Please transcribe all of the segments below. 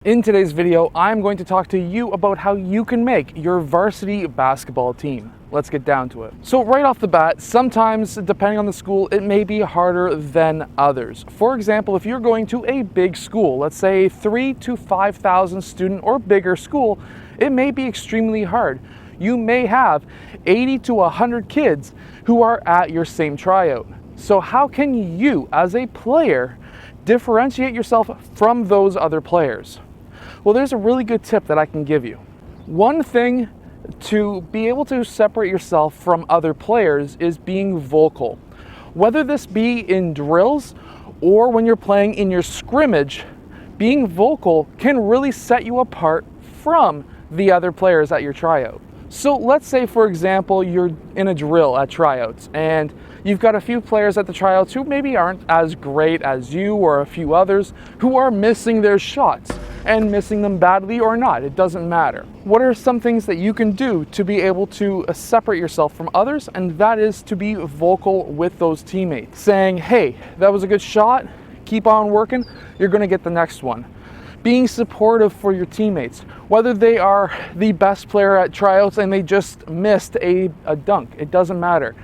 In today's video, I'm going to talk to you about how you can make your varsity basketball team. Let's get down to it. So right off the bat, sometimes, depending on the school, it may be harder than others. For example, if you're going to a big school, let's say 3,000 to 5,000 student or bigger school, it may be extremely hard. You may have 80 to 100 kids who are at your same tryout. So how can you, as a player, differentiate yourself from those other players? Well, there's a really good tip that I can give you. One thing to be able to separate yourself from other players is being vocal. Whether this be in drills or when you're playing in your scrimmage, being vocal can really set you apart from the other players at your tryout. So let's say, for example, you're in a drill at tryouts and you've got a few players at the tryouts who maybe aren't as great as you, or a few others who are missing their shots and missing them badly or not. It doesn't matter. What are some things that you can do to be able to separate yourself from others? And that is to be vocal with those teammates, saying, hey, that was a good shot, keep on working, you're gonna get the next one. Being supportive for your teammates, whether they are the best player at tryouts and they just missed a dunk, it doesn't matter.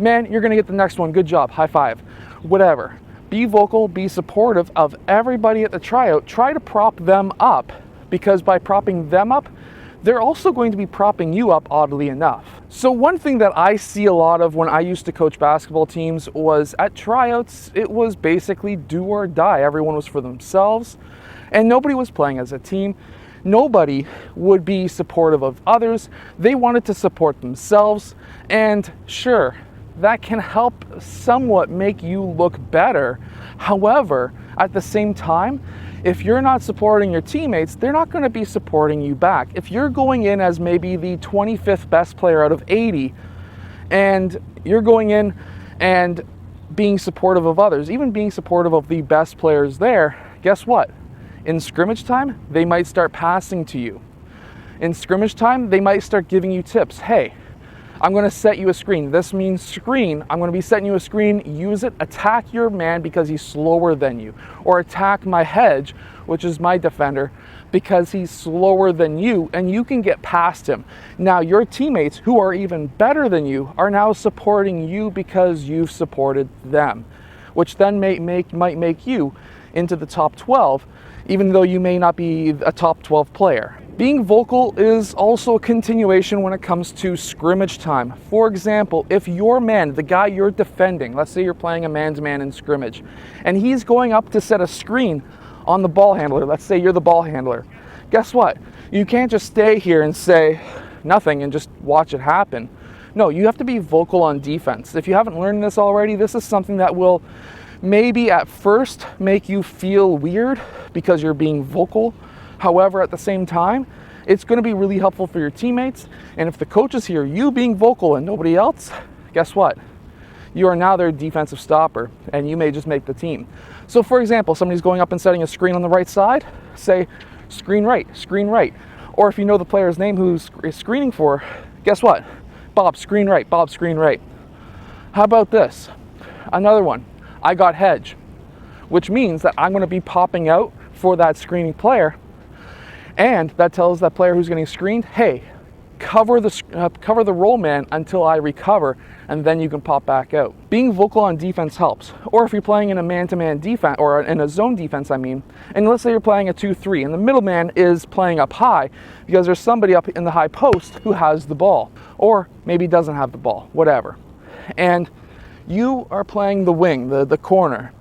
Man, you're gonna get the next one, good job, high five, whatever. Be vocal, be supportive of everybody at the tryout. Try to prop them up, because by propping them up, they're also going to be propping you up, oddly enough. So one thing that I see a lot of when I used to coach basketball teams was at tryouts, it was basically do or die. Everyone was for themselves and nobody was playing as a team. Nobody would be supportive of others. They wanted to support themselves, and sure, that can help somewhat make you look better. However, at the same time, if you're not supporting your teammates, they're not going to be supporting you back. If you're going in as maybe the 25th best player out of 80, and you're going in and being supportive of others, even being supportive of the best players there, guess what? In scrimmage time, they might start passing to you. In scrimmage time, they might start giving you tips. Hey, I'm going to set you a screen. This means screen. I'm going to be setting you a screen. Use it. Attack your man because he's slower than you. Or attack my hedge, which is my defender, because he's slower than you and you can get past him. Now, your teammates who are even better than you are now supporting you because you've supported them, which then might make you into the top 12, even though you may not be a top 12 player. Being vocal is also a continuation when it comes to scrimmage time. For example, if your man, the guy you're defending, let's say you're playing a man-to-man in scrimmage, and he's going up to set a screen on the ball handler, let's say you're the ball handler, guess what? You can't just stay here and say nothing and just watch it happen. No, you have to be vocal on defense. If you haven't learned this already, this is something that will maybe at first make you feel weird because you're being vocal. However, at the same time, it's going to be really helpful for your teammates. And if the coaches hear you being vocal and nobody else, guess what? You are now their defensive stopper and you may just make the team. So for example, somebody's going up and setting a screen on the right side, say screen right, screen right. Or if you know the player's name who's screening for, guess what? Bob, screen right, Bob, screen right. How about this? Another one, I got hedge, which means that I'm going to be popping out for that screening player. And that tells that player who's getting screened, hey, cover the roll man until I recover, and then you can pop back out. Being vocal on defense helps. Or if you're playing in a man-to-man defense, or in a zone defense, and let's say you're playing a 2-3, and the middleman is playing up high because there's somebody up in the high post who has the ball, or maybe doesn't have the ball, whatever. And you are playing the wing, the corner.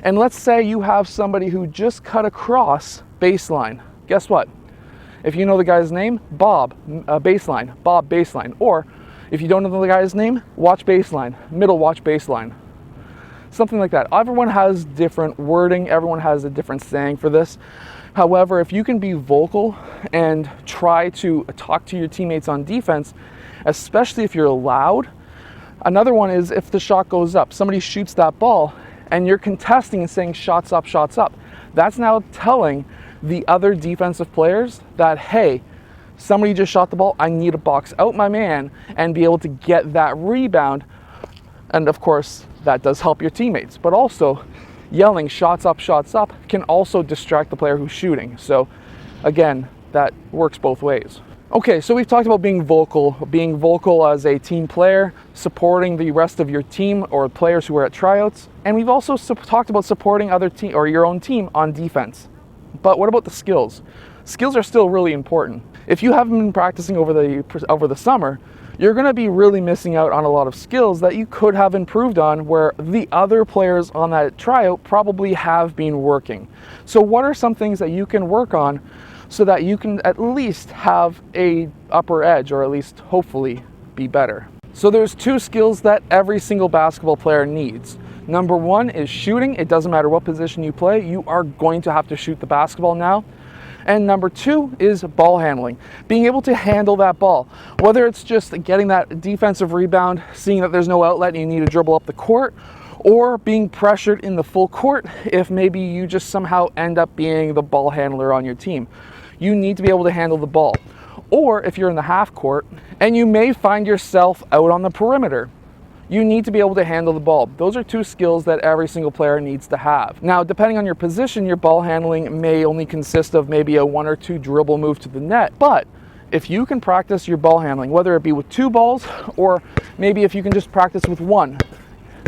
And let's say you have somebody who just cut across baseline. Guess what? If you know the guy's name, Bob, baseline, Bob, baseline. Or if you don't know the guy's name, watch baseline, middle watch baseline. Something like that. Everyone has different wording. Everyone has a different saying for this. However, if you can be vocal and try to talk to your teammates on defense, especially if you're loud. Another one is if the shot goes up, somebody shoots that ball and you're contesting and saying shots up, shots up. That's now telling the other defensive players that, hey, somebody just shot the ball, I need to box out my man and be able to get that rebound. And of course, that does help your teammates. But also, yelling shots up can also distract the player who's shooting. So again, that works both ways. Okay, so we've talked about being vocal as a team player, supporting the rest of your team or players who are at tryouts, and we've also talked about supporting other team or your own team on defense. But what about the skills? Skills are still really important. If you haven't been practicing over the summer, you're going to be really missing out on a lot of skills that you could have improved on where the other players on that tryout probably have been working. So what are some things that you can work on so that you can at least have a upper edge, or at least hopefully be better? So there's two skills that every single basketball player needs. Number one is shooting. It doesn't matter what position you play, you are going to have to shoot the basketball now. And number two is ball handling, being able to handle that ball. Whether it's just getting that defensive rebound, seeing that there's no outlet and you need to dribble up the court, or being pressured in the full court if maybe you just somehow end up being the ball handler on your team. You need to be able to handle the ball. Or if you're in the half court and you may find yourself out on the perimeter, you need to be able to handle the ball. Those are two skills that every single player needs to have. Now, depending on your position, your ball handling may only consist of maybe a 1 or 2 dribble move to the net. But if you can practice your ball handling, whether it be with 2 balls or maybe if you can just practice with 1,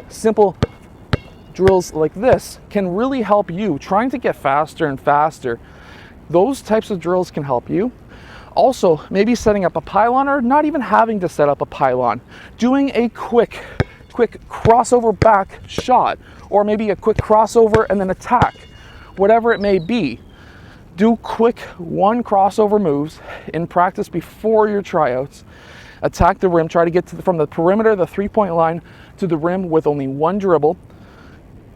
simple drills like this can really help you trying to get faster and faster. Those types of drills can help you. Also, maybe setting up a pylon, or not even having to set up a pylon. Doing a quick crossover back shot, or maybe a quick crossover and then attack. Whatever it may be. Do quick 1 crossover moves in practice before your tryouts. Attack the rim, try to get from the perimeter, the 3-point line, to the rim with only 1 dribble.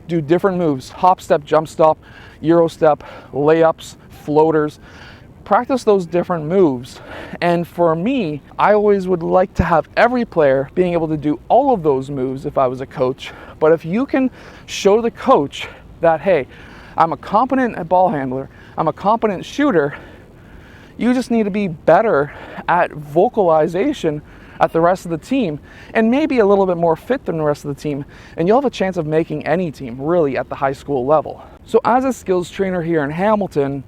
Do different moves, hop step, jump stop, euro step, layups, floaters. Practice those different moves. And for me, I always would like to have every player being able to do all of those moves if I was a coach. But if you can show the coach that, hey, I'm a competent ball handler, I'm a competent shooter, you just need to be better at vocalization at the rest of the team and maybe a little bit more fit than the rest of the team, and you'll have a chance of making any team really at the high school level. So as a skills trainer here in Hamilton,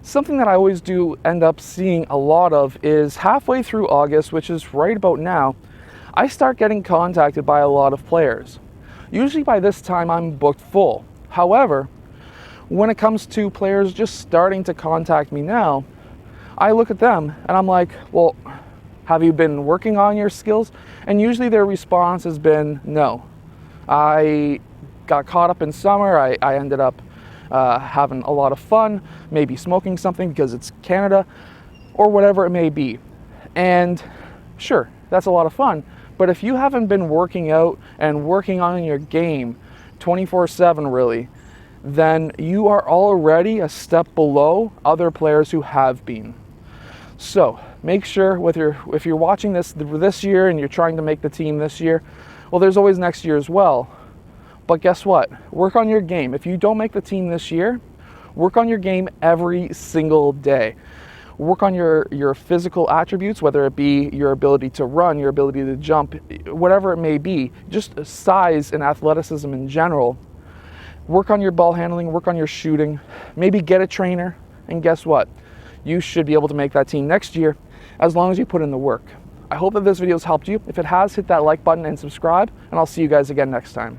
something that I always do end up seeing a lot of is halfway through August, which is right about now, I start getting contacted by a lot of players. Usually by this time I'm booked full. However, when it comes to players just starting to contact me now, I look at them and I'm like, well, have you been working on your skills? And usually their response has been no. I got caught up in summer. I ended up having a lot of fun, maybe smoking something because it's Canada, or whatever it may be. And sure, that's a lot of fun. But if you haven't been working out and working on your game 24/7 really, then you are already a step below other players who have been. So make sure if you're watching this year and you're trying to make the team this year, well, there's always next year as well. But guess what? Work on your game. If you don't make the team this year, work on your game every single day. Work on your physical attributes, whether it be your ability to run, your ability to jump, whatever it may be, just size and athleticism in general. Work on your ball handling, work on your shooting, maybe get a trainer, and guess what? You should be able to make that team next year as long as you put in the work. I hope that this video has helped you. If it has, hit that like button and subscribe, and I'll see you guys again next time.